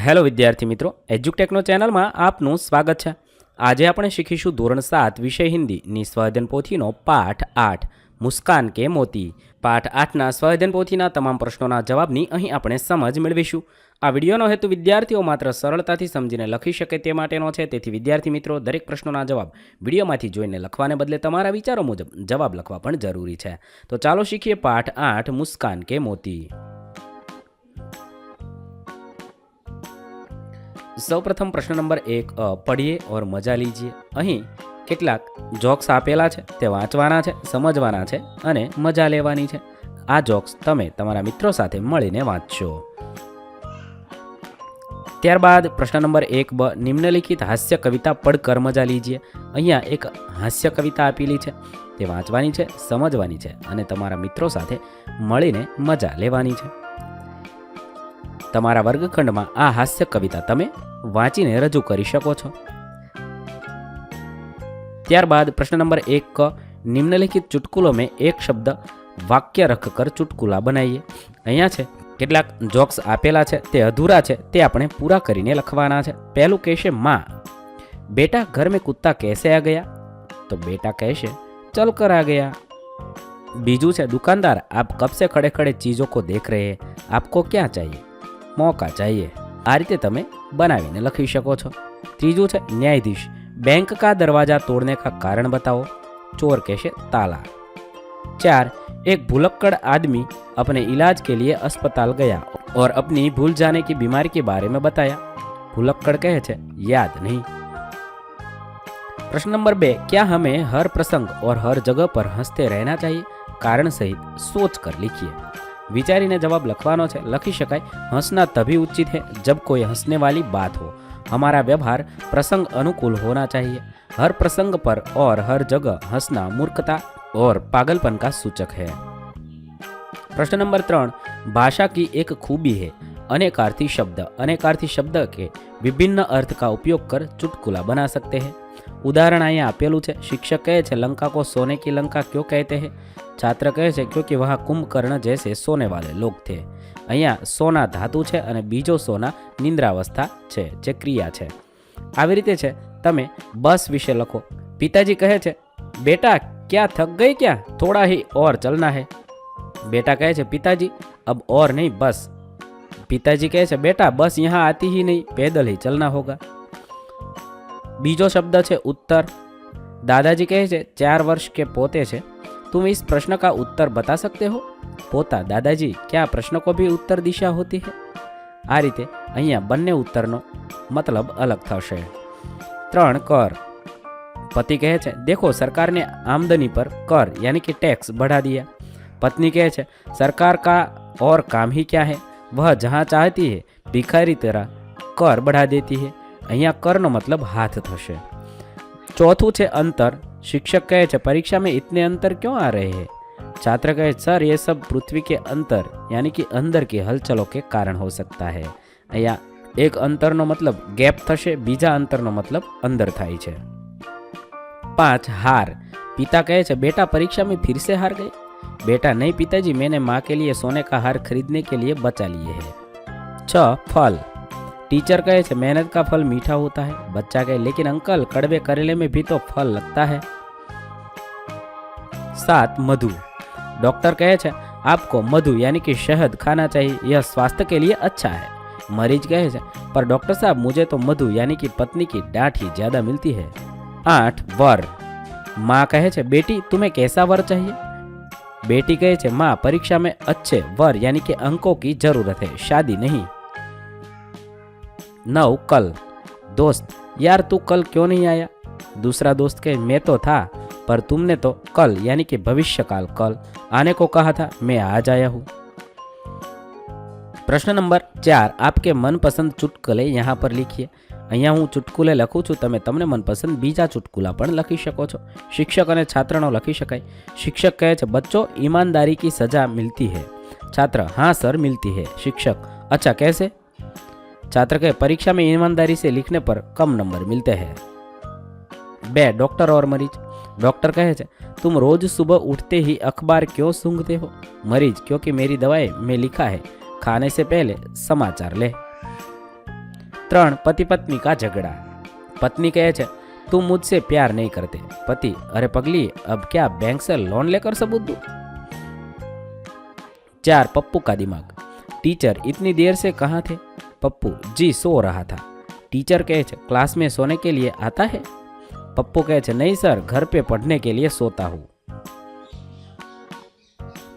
Hello વિદ્યાર્થી મિત્રો, એજ્યુટેકનો ચેનલમાં આપનું સ્વાગત છે। આજે આપણે શીખીશું ધોરણ 7 વિષય હિન્દીની સ્વાધ્યાયન પોથીનો પાઠ 8 મુસ્કાન કે મોતી। પાઠ 8ના સ્વાધ્યાયન પોથીના તમામ પ્રશ્નોના જવાબની અહીં આપણે સમજ મેળવીશું। આ વિડીયોનો હેતુ વિદ્યાર્થીઓ માત્ર સરળતાથી સમજીને લખી શકે તે માટેનો છે, તેથી વિદ્યાર્થી મિત્રો દરેક પ્રશ્નોના જવાબ વિડીયોમાંથી જોઈને લખવાને બદલે તમારા વિચારો મુજબ જવાબ લખવા પણ જરૂરી છે। તો ચાલો શીખીએ પાઠ 8 મુસ્કાન કે મોતી। સૌપ્રથમ પ્રશ્ન નંબર 1 પढ़िए और मजा लीजिए। અહીં કેટલાક જોક્સ આપેલા છે, તે વાંચવાના છે, સમજવાના છે અને મજા લેવાની છે। આ જોક્સ તમે તમારા મિત્રો સાથે મળીને વાંચશો। ત્યારબાદ પ્રશ્ન નંબર 1 નિમ્નલિખિત હાસ્ય કવિતા પढ़कर મજા લીजिए। અહીંયા એક હાસ્ય કવિતા આપેલી છે, તે વાંચવાની છે, સમજવાની છે અને તમારા મિત્રો સાથે મળીને મજા લેવાની છે। તમારા વર્ગખંડમાં આ હાસ્ય કવિતા તમે વાંચીને રજૂ કરી શકો છો। ત્યારબાદ પ્રશ્ન નંબર 1 નિમ્નલિખિત चुटकुलों में एक शब्द वाक्य रखकर चुटकुला बनाइए। અહીંયા છે કેટલાક જોક્સ આપેલા છે, તે અધૂરા છે, તે આપણે પૂરા કરીને લખવાના છે। પહેલું કહેશે माँ, बेटा घर में कुत्ता कैसे आ गया? तो बेटा कहेशे चल कर आ गया। બીજું છે दुकानदार, आप कब से खड़े खड़े चीज़ों को देख रहे हैं, आपको क्या चाहिए? मौका चाहिए। આ રીતે તમે બનાવીને લખી શકો છો। ત્રીજું છે न्यायाधीश, बैंक का दरवाजा तोड़ने का कारण बताओ। चोर कैसे ताला। 4 एक भुलक्कड़ आदमी अपने इलाज के लिए अस्पताल गया और अपनी भूल जाने की बीमारी के बारे में बताया। भुलक्कड़ कहे छे याद नहीं। प्रश्न नंबर 2 क्या हमें हर प्रसंग और हर जगह पर हंसते रहना चाहिए? कारण सहित सोच कर लिखिए। विचारीने जवाब लखवानो है, लखी शकाय हंसना तभी उचित है जब कोई हंसने वाली बात हो। हमारा व्यवहार प्रसंग अनुकूल होना चाहिए। हर प्रसंग पर और हर जगह हंसना मूर्खता और पागलपन का सूचक है। प्रश्न नंबर 3 भाषा की एक खूबी है अनेकार्थी शब्द के विभिन्न अर्थ का उपयोग कर चुटकुला बना सकते हैं। उदाहरण અહીંયા આપેલું છે। शिक्षक कहे छे लंका को सोने की लंका क्यों कहते हैं? छात्र कहे छे क्योंकि वहाँ कुंभकर्ण जैसे सोने वाले लोग थे। અહીંયા સોના ધાતુ છે અને બીજો સોના નિંદ્રાવસ્થા છે, જે ક્રિયા છે। આવી રીતે છે તમે બસ વિશે લખો। पिताजी कहे छे बेटा क्या थक गई क्या, थोड़ा ही और चलना है। बेटा कहे छे पिताजी अब और नहीं बस। पिताजी कहे छे बेटा बस यहाँ आती ही नहीं, पैदल ही चलना होगा। बीजो शब्द है उत्तर। दादाजी कहे छे 4 वर्ष के पोते छे, तुम इस प्रश्न का उत्तर बता सकते हो? पोता दादाजी क्या प्रश्न को भी उत्तर दिशा होती है? आ रीते अहींया बंने उत्तरनो मतलब अलग थशे। 3 कर। पति कहे छे देखो सरकार ने आमदनी पर कर यानी कि टैक्स बढ़ा दिया। पत्नी कहे छे सरकार का और काम ही क्या है, वह जहाँ चाहती है भिखारी तरह कर बढ़ा देती है। अहींया करनो मतलब हाथ थशे। 4 छे अंतर। शिक्षक कहे छे परीक्षा में इतने अंतर क्यों आ रहे हैं? छात्र कहे सर ये सब पृथ्वी के अंतर यानी कि अंदर की हलचलों के कारण हो सकता है। अहींया एक अंतरनो मतलब गैप थशे, बीजा अंतरनो मतलब अंदर थाय छे। 5 हार। पिता कहे छे बेटा परीक्षा में फिर से हार गए। बेटा नहीं पिताजी मैंने माँ के लिए सोने का हार खरीदने के लिए बचा लिए है। 6 फल। टीचर कहे छे मेहनत का फल मीठा होता है। बच्चा कहे लेकिन अंकल कड़वे करेले में भी तो फल लगता है। 7 मधु। डॉक्टर कहे छे आपको मधु यानी कि शहद खाना चाहिए, यह स्वास्थ्य के लिए अच्छा है। मरीज कहे छे पर डॉक्टर साहब मुझे तो मधु यानी कि पत्नी की डांट ही ज्यादा मिलती है। 8 वर। माँ कहे छे बेटी तुम्हें कैसा वर चाहिए? बेटी कहे छे माँ परीक्षा में अच्छे वर यानी कि अंकों की जरूरत है, शादी नहीं। 9 कल। दोस्त यार तू कल क्यों नहीं आया? दूसरा दोस्त कहे मैं तो था पर तुमने तो कल यानी कि भविष्यकाल कल आने को कहा था, मैं आज आया हूँ। प्रश्न नंबर 4 आपके मनपसंद चुटकुले यहाँ पर लिखिए। અહીંયા હું ચુટકુલે લખું છું, તમે તમને મનપસંદ બીજા ચુટકુલા પણ લખી શકો છો। શિક્ષક અને છાત્રનો લખી શકાય। शिक्षक कहे छे बच्चों ईमानदारी की सजा मिलती है। छात्र हाँ सर मिलती है। शिक्षक अच्छा कैसे? छात्र कहे परीक्षा में ईमानदारी से लिखने पर कम नंबर मिलते हैं। 2 डॉक्टर और मरीज। डॉक्टर कहे छे तुम रोज सुबह उठते ही अखबार क्यों सूंघते हो? मरीज क्योंकि मेरी दवाई में लिखा है खाने से पहले समाचार ले। 3 पति पत्नी का झगड़ा। पत्नी कहे छे तू मुझसे प्यार नहीं करते। पति अरे पगली अब क्या बैंक से लोन लेकर सबूत दूं। 4 पप्पू का दिमाग। टीचर इतनी देर से कहाँ थे। पप्पू जी सो रहा था। टीचर कहे छे क्लास में सोने के लिए आता है। पप्पू कहे छे नहीं सर घर पे पढ़ने के लिए सोता हूँ।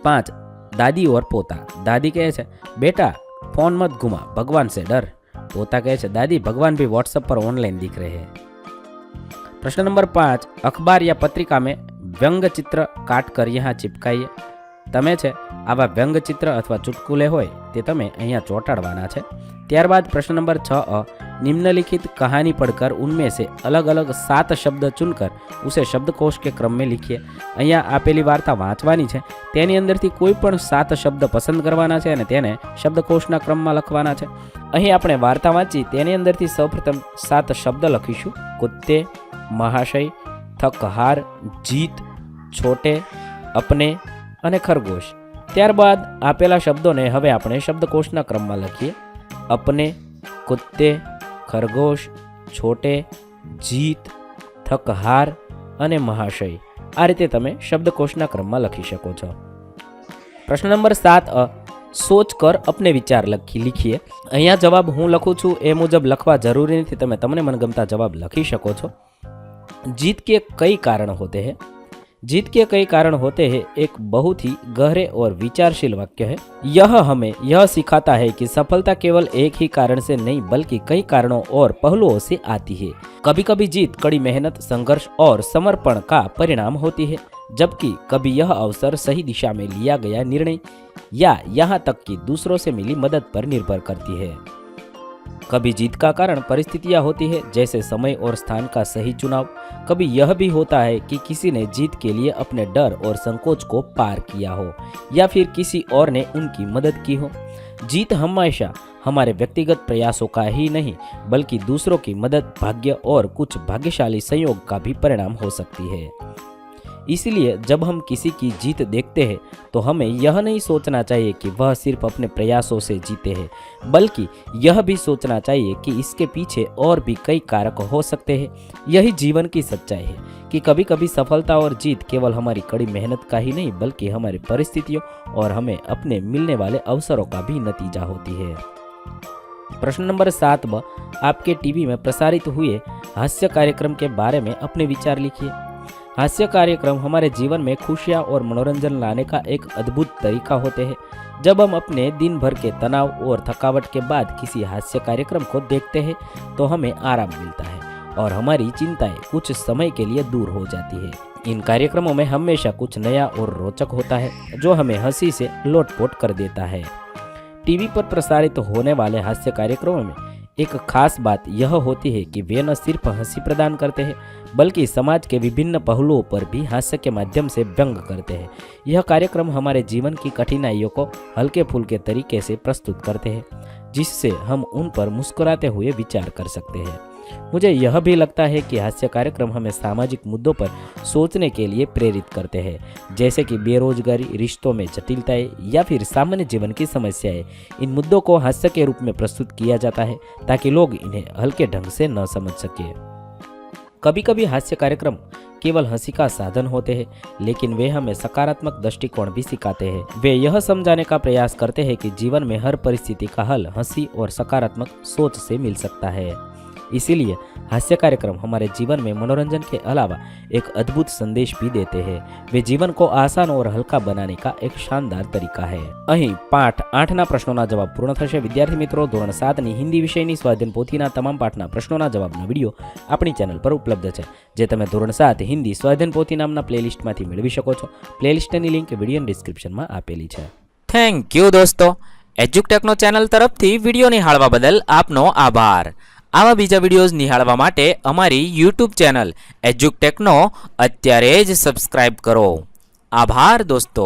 5 दादी और पोता। दादी कहे छे बेटा फोन मत घुमा भगवान से डर। पोता कहे छे दादी भगवान भी व्हाट्सएप पर ऑनलाइन दिख रहे हैं। प्रश्न नंबर 5 अखबार या पत्रिका में व्यंग चित्र काट कर यहाँ चिपकाइए। तमे छे आवा व्यंग चित्र अथवा चुटकुले होय ते तमे अहींया ચોંટાડવાના છે। ત્યારબાદ प्रश्न नंबर 6 निम्नलिखित कहानी पढ़कर उनमें से अलग अलग 7 शब्द चुनकर उसे शब्दकोश के क्रम में लिखिए। अहींया आपेली वार्ता वांचवानी छे तेनी अंदरथी कोई पण 7 शब्द पसंद करवाना छे अने तेने शब्दकोशना क्रममां लखवाना छे। અહીં આપણે વાર્તા વાંચી તેની અંદરથી સૌપ્રથમ 7 શબ્દ લખીશું। कुत्ते, महाशय, थकहार, जीत, छोटे, अपने અને खरगोश। ત્યારબાદ આપેલા શબ્દોને હવે આપણે શબ્દકોશના ક્રમમાં લખીએ। अपने, कुत्ते, खरगोश, छोटे, जीत, थकहार અને महाशय આ રીતે તમે શબ્દકોશના ક્રમમાં લખી શકો છો। પ્રશ્ન નંબર 7 सोच कर अपने विचार लिखिए। अहींया जवाब हूँ लखूँ छूँ ए मुजब लखवा जरूरी नहीं, तमे तमने मनगमता जवाब लखी शको छो। जीत के कई कारण होते हैं। जीत के कई कारण होते हैं एक बहुत ही गहरे और विचारशील वाक्य है। यह हमें यह सिखाता है कि सफलता केवल एक ही कारण से नहीं बल्कि कई कारणों और पहलुओं से आती है। कभी कभी जीत कड़ी मेहनत, संघर्ष और समर्पण का परिणाम होती है, जबकि कभी यह अवसर सही दिशा में लिया गया निर्णय या यहाँ तक कि दूसरों से मिली मदद पर निर्भर करती है। कभी जीत का कारण परिस्थितियां होती है जैसे समय और स्थान का सही चुनाव। कभी यह भी होता है कि किसी ने जीत के लिए अपने डर और संकोच को पार किया हो या फिर किसी और ने उनकी मदद की हो। जीत हमेशा हमारे व्यक्तिगत प्रयासों का ही नहीं बल्कि दूसरों की मदद, भाग्य और कुछ भाग्यशाली संयोग का भी परिणाम हो सकती है। इसलिए जब हम किसी की जीत देखते हैं तो हमें यह नहीं सोचना चाहिए कि वह सिर्फ अपने प्रयासों से जीते हैं, बल्कि यह भी सोचना चाहिए कि इसके पीछे और भी कई कारक हो सकते हैं। यही जीवन की सच्चाई है कि कभी कभी सफलता और जीत केवल हमारी कड़ी मेहनत का ही नहीं बल्कि हमारी परिस्थितियों और हमें अपने मिलने वाले अवसरों का भी नतीजा होती है। प्रश्न नंबर 7 आपके टीवी में प्रसारित हुए हास्य कार्यक्रम के बारे में अपने विचार लिखिए। हास्य कार्यक्रम हमारे जीवन में खुशियाँ और मनोरंजन लाने का एक अद्भुत तरीका होते हैं। जब हम अपने दिन भर के तनाव और थकावट के बाद किसी हास्य कार्यक्रम को देखते हैं तो हमें आराम मिलता है और हमारी चिंताएं कुछ समय के लिए दूर हो जाती है। इन कार्यक्रमों में हमेशा कुछ नया और रोचक होता है जो हमें हंसी से लोटपोट कर देता है। टीवी पर प्रसारित होने वाले हास्य कार्यक्रमों में एक खास बात यह होती है कि वे न सिर्फ हंसी प्रदान करते हैं बल्कि समाज के विभिन्न पहलुओं पर भी हास्य के माध्यम से व्यंग करते हैं। यह कार्यक्रम हमारे जीवन की कठिनाइयों को हल्के फुल्के तरीके से प्रस्तुत करते हैं जिससे हम उन पर मुस्कुराते हुए विचार कर सकते हैं। मुझे यह भी लगता है कि हास्य कार्यक्रम हमें सामाजिक मुद्दों पर सोचने के लिए प्रेरित करते हैं जैसे कि बेरोजगारी, रिश्तों में जटिलताएं या फिर सामान्य जीवन की समस्याएं। इन मुद्दों को हास्य के रूप में प्रस्तुत किया जाता है ताकि लोग इन्हें हल्के ढंग से न समझ सके। कभी कभी हास्य कार्यक्रम केवल हंसी का साधन होते हैं लेकिन वे हमें सकारात्मक दृष्टिकोण भी सिखाते हैं। वे यह समझाने का प्रयास करते हैं कि जीवन में हर परिस्थिति का हल हंसी और सकारात्मक सोच से मिल सकता है। इसीलिए हास्य कार्यक्रम हमारे जीवन में मनोरंजन के अलावा एक अद्भुत संदेश भी देते हैं। वे जीवन को आसान और हल्का बनाने का एक शानदार तरीका है। અહીં પાઠ 8ના પ્રશ્નોના જવાબ પૂર્ણ થશે। વિદ્યાર્થી મિત્રો, ધોરણ 7ની હિન્દી વિષયની સ્વાધ્યાય પોથીના તમામ પાઠના પ્રશ્નોના જવાબનો વિડીયો આપણી ચેનલ પર ઉપલબ્ધ છે જે તમે ધોરણ 7 હિન્દી સ્વાધ્યાય પોથી નામના પ્લેલિસ્ટમાંથી મેળવી શકો છો। પ્લેલિસ્ટની લિંક વિડીયોની ડિસ્ક્રિપ્શનમાં આપેલી છે। થેન્ક યુ દોસ્તો। એજ્યુકટેકનો ચેનલ તરફથી વિડીયો નિહાળવા બદલ આપનો આભાર। આવા બીજા વિડીયોઝ નિહાળવા માટે અમારી YouTube ચેનલ એજ્યુકટેકનો અત્યારે જ સબસ્ક્રાઇબ કરો। આભાર દોસ્તો।